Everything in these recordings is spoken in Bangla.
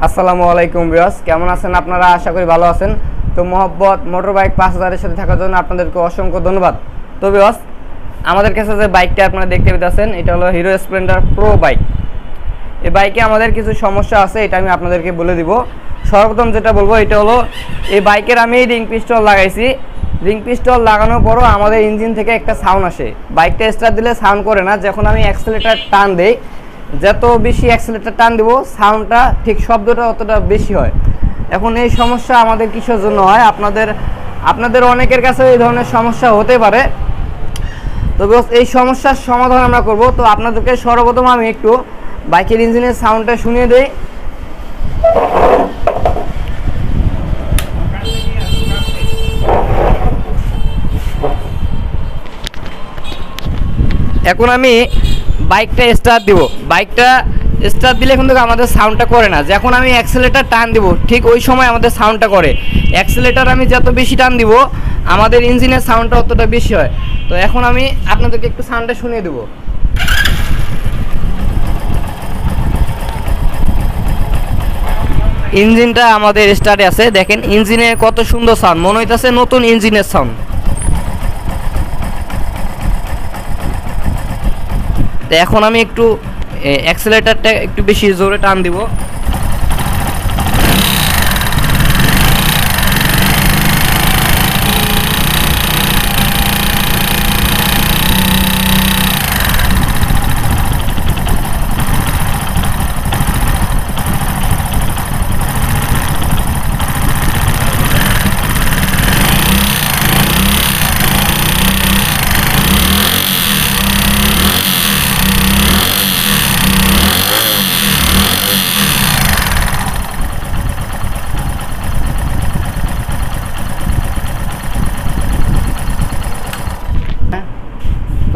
আসসালামু আলাইকুম ভিউয়ার্স, কেমন আছেন আপনারা? আশা করি ভালো আছেন। তো মোহাব্বত মোটরবাইক 5000 এর সাথে থাকার জন্য আপনাদেরকে অসংখ্য ধন্যবাদ। তো ভিউয়ার্স, আমাদের কাছে যে বাইকটা আপনারা দেখতে পাচ্ছেন এটা হলো হিরো স্প্লেন্ডার প্রো বাইক। এই বাইকে আমাদের কিছু সমস্যা আছে, এটা আমি আপনাদেরকে বলে দিব। সর্বপ্রথম যেটা বলবো এটা হলো এই বাইকের আমি রিং পিস্টল লাগাইছি। রিং পিস্টল লাগানোর পরও আমাদের ইঞ্জিন থেকে একটা সাউন্ড আসে। বাইকটা স্টার্ট দিলে সাউন্ড করে না। যখন আমি অ্যাক্সেলেটার টান দেই, যত বেশি অ্যাক্সেলেটার টান দিব সাউন্ডটা ঠিক শব্দটা অতটা বেশি হয়। এখন এই সমস্যা আমাদের কিসের জন্য হয়? আপনাদের অনেকের কাছে এই ধরনের সমস্যা হতে পারে। তবে এই সমস্যার সমাধান আমরা করব। তো আপনাদেরকে সর্বপ্রথম আমি একটু বাইকের ইঞ্জিনের সাউন্ডটা শুনিয়ে দেই। এখন আমি বাইকটা স্টার্ট দিব। বাইকটা স্টার্ট দিলে কিন্তু আমাদের সাউন্ডটা করে না। যখন আমি অ্যাক্সেলেটার টান দিব ঠিক ওই সময় আমাদের সাউন্ডটা করে। অ্যাক্সেলেটার আমি যত বেশি টান দিব আমাদের ইঞ্জিনের সাউন্ডটা অতটা বেশি হয়। তো এখন আমি আপনাদেরকে একটু সাউন্ডটা শুনিয়ে দেবো। ইঞ্জিনটা আমাদের স্টার্টে আছে, দেখেন ইঞ্জিনের কত সুন্দর সাউন্ড, মনে হইতেছে নতুন ইঞ্জিনের সাউন্ড। এখন আমি একটু অ্যাক্সেলেটারটা একটু বেশি জোরে টান দিব।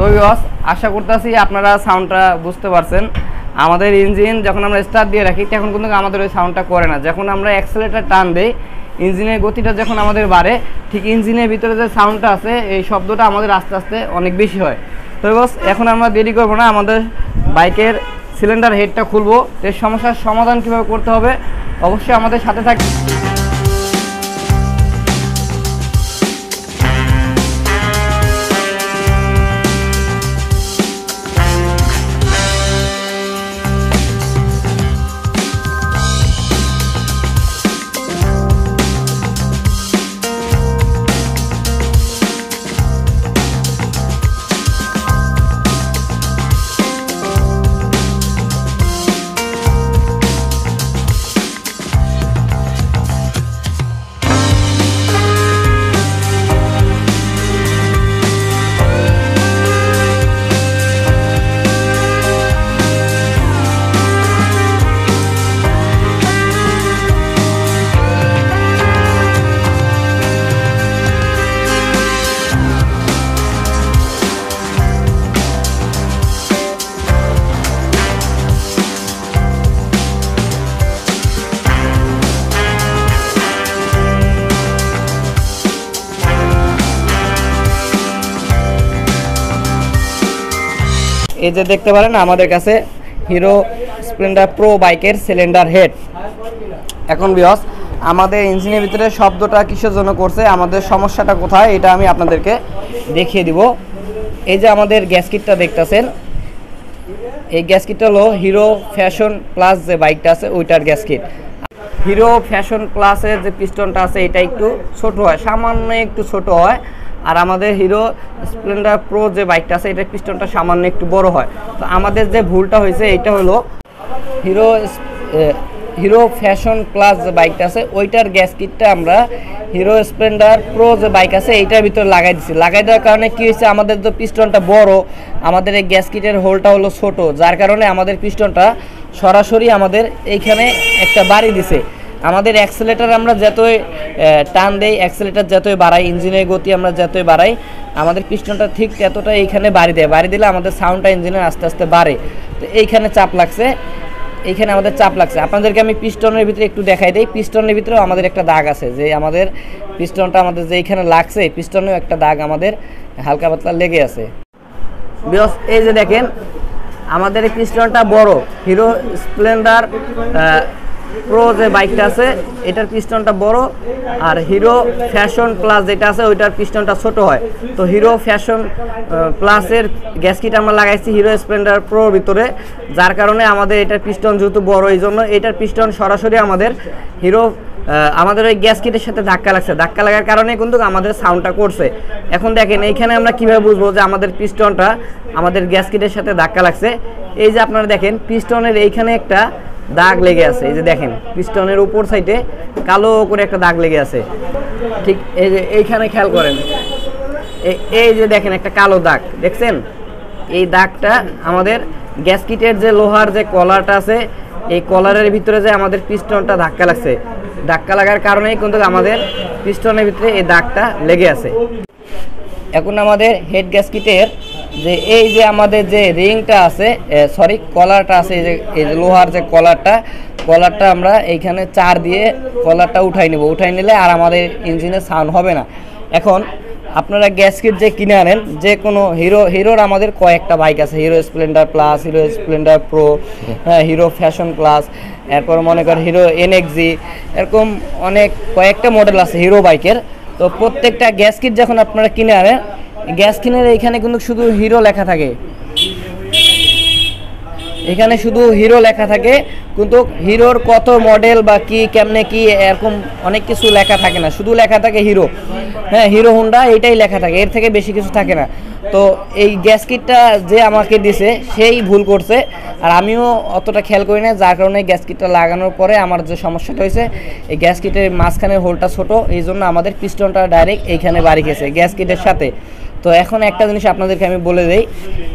তো ভিউয়ার্স, আশা করতেছি আপনারা সাউন্ডটা বুঝতে পারছেন। আমাদের ইঞ্জিন যখন আমরা স্টার্ট দিয়ে রাখি তখন কিন্তু আমাদের ওই সাউন্ডটা করে না। যখন আমরা অ্যাক্সেলেটার টান দেই ইঞ্জিনের গতিটা যখন আমাদের বাড়ে, ঠিক ইঞ্জিনের ভিতরে যে সাউন্ডটা আছে এই শব্দটা আমাদের আস্তে আস্তে অনেক বেশি হয়। তো ভিউয়ার্স, এখন আমরা দেরি করব না, আমাদের বাইকের সিলিন্ডার হেডটা খুলবো। এর সমস্যার সমাধান কীভাবে করতে হবে অবশ্যই আমাদের সাথে থাকবে। এই যে দেখতে পারেন আমাদের কাছে হিরো স্প্লেন্ডার প্রো বাইকের সিলিন্ডার হেড। এখন ভিউয়ার্স, আমাদের ইঞ্জিনের ভিতরে শব্দটা কিসের জন্য করছে, আমাদের সমস্যাটা কোথায় এটা আমি আপনাদেরকে দেখিয়ে দিব। এই যে আমাদের গ্যাসকিটটা দেখতেছেন, এই গ্যাসকিটটা হলো হিরো ফ্যাশন প্লাস যে বাইকটা আছে ওইটার গ্যাসকিট। হিরো ফ্যাশন প্লাসের যে পিস্টনটা আছে এটা একটু ছোট হয়, সামান্য একটু ছোট হয়। আর আমাদের হিরো স্প্লেন্ডার প্রো যে বাইকটা আছে এটার পিস্টনটা সামান্য একটু বড় হয়। তো আমাদের যে ভুলটা হয়েছে এটা হলো হিরো ফ্যাশন প্লাস যে বাইকটা আছে ওইটার গ্যাসকিটটা আমরা হিরো স্প্লেন্ডার প্রো যে বাইক আছে এইটার ভিতরে লাগাই দিচ্ছি। লাগাই দেওয়ার কারণে কী হয়েছে, আমাদের যে পিস্টনটা বড়, আমাদের এই গ্যাসকিটের হোলটা হলো ছোট, যার কারণে আমাদের পিস্টনটা সরাসরি আমাদের এইখানে একটা বাড়ি দিছে। আমাদের অ্যাক্সেলেটার আমরা যতই টান দেই, অ্যাক্সেলেটার যতই বাড়াই, ইঞ্জিনের গতি আমরা যতই বাড়াই, আমাদের পিস্টনটা ঠিক ততটা এইখানে বাড়ি দেয়। বাড়ি দিলে আমাদের সাউন্ডটা ইঞ্জিনের আস্তে আস্তে বাড়ে। তো এইখানে চাপ লাগছে, এইখানে আমাদের চাপ লাগছে। আপনাদেরকে আমি পিস্টনের ভিতরে একটু দেখাই দেই। পিস্টনের ভিতরেও আমাদের একটা দাগ আছে, যে আমাদের পিস্টনটা আমাদের যে এইখানে লাগছে পিস্টনেও একটা দাগ আমাদের হালকা পাতলা লেগে আছে। বিকজ এই যে দেখেন আমাদের এই পিস্টনটা বড়, হিরো স্প্লেন্ডার প্রো যে বাইকটা আছে এটার পিস্টনটা বড়, আর হিরো ফ্যাশন প্লাস যেটা আছে ওইটার পিস্টনটা ছোট হয়। তো হিরো ফ্যাশন প্লাসের গ্যাসকিট আমরা লাগাইছি হিরো স্প্লেন্ডার প্রোর ভিতরে, যার কারণে আমাদের এটার পিস্টন যেহেতু বড়, এই জন্য এটার পিস্টন সরাসরি আমাদের হিরো আমাদের ওই গ্যাসকিটের সাথে ধাক্কা লাগছে, ধাক্কা লাগার কারণে কিন্তু আমাদের সাউন্ডটা করছে। এখন দেখেন এইখানে আমরা কিভাবে বুঝবো যে আমাদের পিস্টনটা আমাদের গ্যাসকিটের সাথে ধাক্কা লাগছে। এই যে আপনারা দেখেন পিস্টনের এইখানে একটা দাগ লেগে আছে, এই যে দেখেন পিস্টনের উপর সাইডে কালো করে একটা দাগ লেগে আছে, ঠিক এই যে এইখানে খেয়াল করেন, এই যে দেখেন একটা কালো দাগ দেখছেন, এই দাগটা আমাদের গ্যাসকিটের যে লোহার যে কলারটা আছে এই কলারের ভিতরে যে আমাদের পিস্টনটা ধাক্কা লাগছে, ধাক্কা লাগার কারণেই কিন্তু আমাদের পিস্টনের ভিতরে এই দাগটা লেগে আছে। এখন আমাদের হেড গ্যাসকিটের যে এই যে আমাদের যে রিংটা আছে সরি কলারটা আছে, এই যে লোহার যে কলারটা আমরা এইখানে চার দিয়ে কলারটা উঠাই নেব, উঠাই নিলে আর আমাদের ইঞ্জিনে সাউন্ড হবে না। এখন আপনারা গ্যাসকিট যে কিনে আনেন যে কোনো হিরোর আমাদের কয়েকটা বাইক আছে, hero Splendor plus, hero Splendor pro, হ্যাঁ হিরো ফ্যাশন প্লাস, এরপর মনে করেন হিরো এনএক্সজি, এরকম অনেক কয়েকটা মডেল আছে হিরো বাইকের। তো প্রত্যেকটা গ্যাসকিট যখন আপনারা কিনে আনেন, গ্যাস কিনের এইখানে কিন্তু শুধু হিরো লেখা থাকে, এখানে শুধু হিরো লেখা থাকে, কিন্তু হিরোর কত মডেল বা কি কেমনে কি এরকম অনেক কিছু লেখা থাকে না, শুধু লেখা থাকে হিরো, হ্যাঁ হিরো হোন্ডা এইটাই লেখা থাকে, এর থেকে বেশি কিছু থাকে না। তো এই গ্যাসকিটটা যে আমাকে দিছে সেই ভুল করছে, আর আমিও অতটা খেয়াল করি না, যার কারণে গ্যাসকিটটা লাগানোর পরে আমার যে সমস্যাটা হয়েছে এই গ্যাসকিটের মাঝখানের হোলটা ছোট, এই জন্য আমাদের পিস্টনটা ডাইরেক্ট এইখানে বাড়ি গেছে গ্যাসকিটের সাথে। তো এখন একটা জিনিস আপনাদেরকে আমি বলে দেই,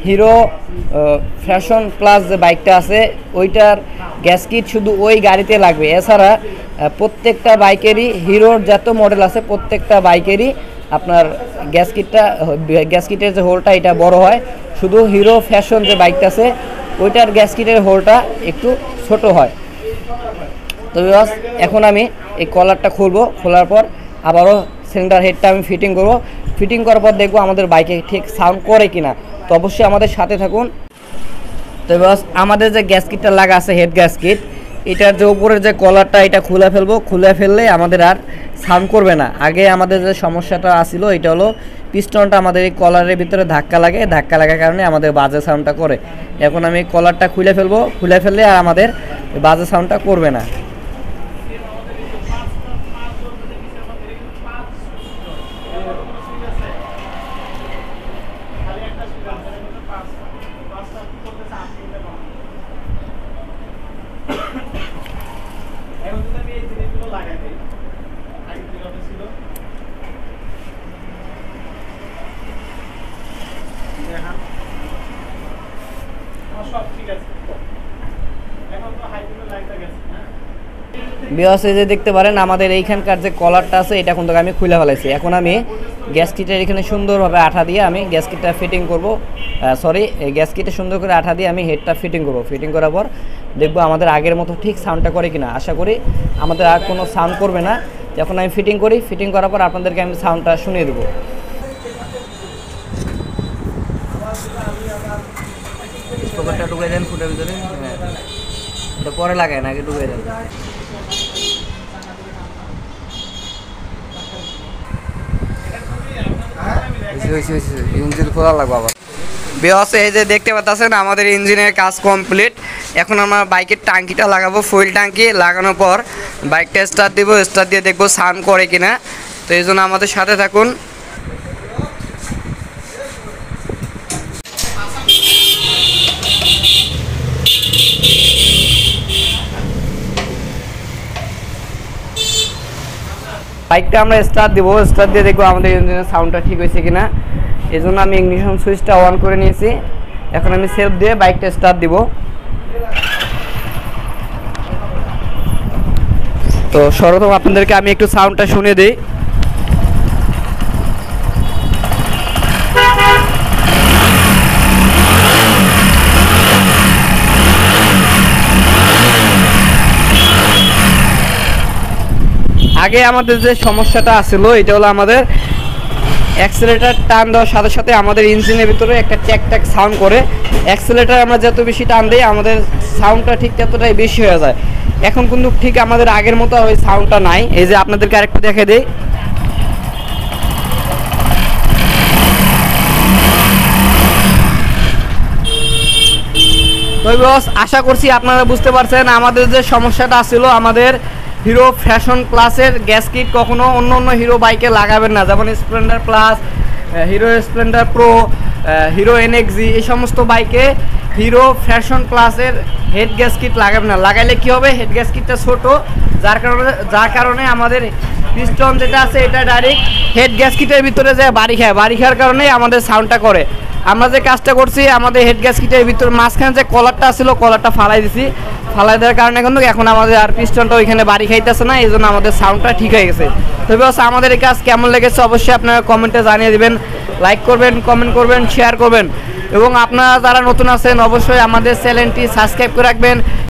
হিরো ফ্যাশন প্লাস যে বাইকটা আছে ওইটার গ্যাসকিট শুধু ওই গাড়িতে লাগবে, এছাড়া প্রত্যেকটা বাইকেরই হিরোর যত মডেল আছে প্রত্যেকটা বাইকেরই আপনার গ্যাসকিটের যে হোলটা এটা বড় হয়, শুধু হিরো ফ্যাশন যে বাইকটা আছে ওইটার গ্যাসকিটের হোলটা একটু ছোট হয়। তো এখন আমি এই কলারটা খুলবো, খোলার পর আবারও সিলিন্ডার হেডটা আমি ফিটিং করব, ফিটিং করার পর দেখবো আমাদের বাইকে ঠিক সাউন্ড করে কিনা। তো অবশ্যই আমাদের সাথে থাকুন। তো আমাদের যে গ্যাসকিটটা লাগা আছে হেড গ্যাসকিট, এটার যে উপরের যে কলারটা এটা খুলে ফেলবো, খুলে ফেললে আমাদের আর সাউন্ড করবে না। আগে আমাদের যে সমস্যাটা আসছিল এটা হলো পিস্টনটা আমাদের এই কলারের ভিতরে ধাক্কা লাগে, ধাক্কা লাগার কারণে আমাদের বাজে সাউন্ডটা করে। এখন আমি কলারটা খুলে ফেলবো, খুলে ফেললে আর আমাদের বাজে সাউন্ডটা করবে না। বিয়াসে যে দেখতে পারেন আমাদের এইখানকার যে কলারটা আছে এটা কিন্তু আমি খুলে ফেলাইছি। এখন আমি গ্যাসকিটের এখানে সুন্দরভাবে আঠা দিয়ে আমি গ্যাসকিটটা ফিটিং করব, এই গ্যাসকিটে সুন্দর করে আঠা দিয়ে আমি হেডটা ফিটিং করব। ফিটিং করার পর দেখবো আমাদের আগের মতো ঠিক সাউন্ডটা করে কিনা। আশা করি আমাদের আর কোনো সাউন্ড করবে না। যখন আমি ফিটিং করি, ফিটিং করার পর আপনাদেরকে আমি সাউন্ডটা শুনিয়ে দেবো। স্পোকারটা ঢুকে দেন ফুটের ভিতরে, এটা পরে লাগায় না, আগে ঢুকে দেন। ইঞ্জিন খোলা লাগবে আবার। বেওয়াসে এই যে দেখতে পাচ্ছেন আমাদের ইঞ্জিনের কাজ কমপ্লিট। এখন আমরা বাইকের ট্যাঙ্কিটা লাগাবো, ফুয়েল ট্যাঙ্কি লাগানোর পর বাইকটা স্টার্ট দিব, স্টার্ট দিয়ে দেখবো সাউন্ড করে কিনা। তো এই জন্য আমাদের সাথে থাকুন। বাইকটা আমরা স্টার্ট দিব, স্টার্ট দিয়ে দেখবো আমাদের ইঞ্জিনের সাউন্ডটা ঠিক হয়েছে কিনা। এই জন্য আমি ইগনিশন সুইচটা অন করে নিয়েছি। এখন আমি সেলফ দিয়ে বাইকটা স্টার্ট দিব। তো সর্বপ্রথম আপনাদেরকে আমি একটু সাউন্ডটা শুনে দিই। আগে আমাদের যে সমস্যাটা আসছিল এটা হলো আমাদের অ্যাক্সেলেটার টান দেওয়ার সাথে সাথে আমাদের ইঞ্জিনের ভিতরে একটা ট্যাক ট্যাক সাউন্ড করে। অ্যাক্সেলেটার আমরা যত বেশি টান দিই আমাদের সাউন্ডটা ঠিক ততটাই বেশি হয়ে যায়। এখন কিন্তু ঠিক আমাদের আগের মতো ওই সাউন্ডটা নাই। এই যে আপনাদেরকে আরেকটু দেখে দিই। তো বস আশা করছি আপনারা বুঝতে পারছেন আমাদের যে সমস্যাটা ছিল, আমাদের হিরো ফ্যাশন প্লাসের গ্যাস কিট কখনো অন্য অন্য হিরো বাইকে লাগাবেন না, যেমন Splendor plus, hero Splendor pro, hero NXG, এই সমস্ত বাইকে হিরো ফ্যাশন প্লাসের হেড গ্যাস কিট লাগাবেন না। লাগাইলে কি হবে, হেড গ্যাস কিটটা ছোটো, যার কারণে আমাদের পিস্টন যেটা আছে এটা ডাইরেক্ট হেড গ্যাস কিটের ভিতরে যায় বাড়ি খায়, বাড়ি খাওয়ার কারণেই আমাদের সাউন্ডটা করে। আমরা যে কাজটা করছি, আমাদের হেড গ্যাস কিটের ভিতরে মাঝখানে যে কলারটা ছিল কলারটা ফালাই দিছি, ফালাই দেওয়ার কারণে কিন্তু এখন আমাদের আর পিস্টনটা ওইখানে বাড়ি খাইতেছে না, এই জন্য আমাদের সাউন্ডটা ঠিক হয়ে গেছে। তবে আমাদের এই কাজ কেমন লেগেছে অবশ্যই আপনারা কমেন্টে জানিয়ে দেবেন, লাইক করবেন, কমেন্ট করবেন, শেয়ার করবেন, এবং আপনারা যারা নতুন আছেন অবশ্যই আমাদের চ্যানেলটি সাবস্ক্রাইব করে রাখবেন।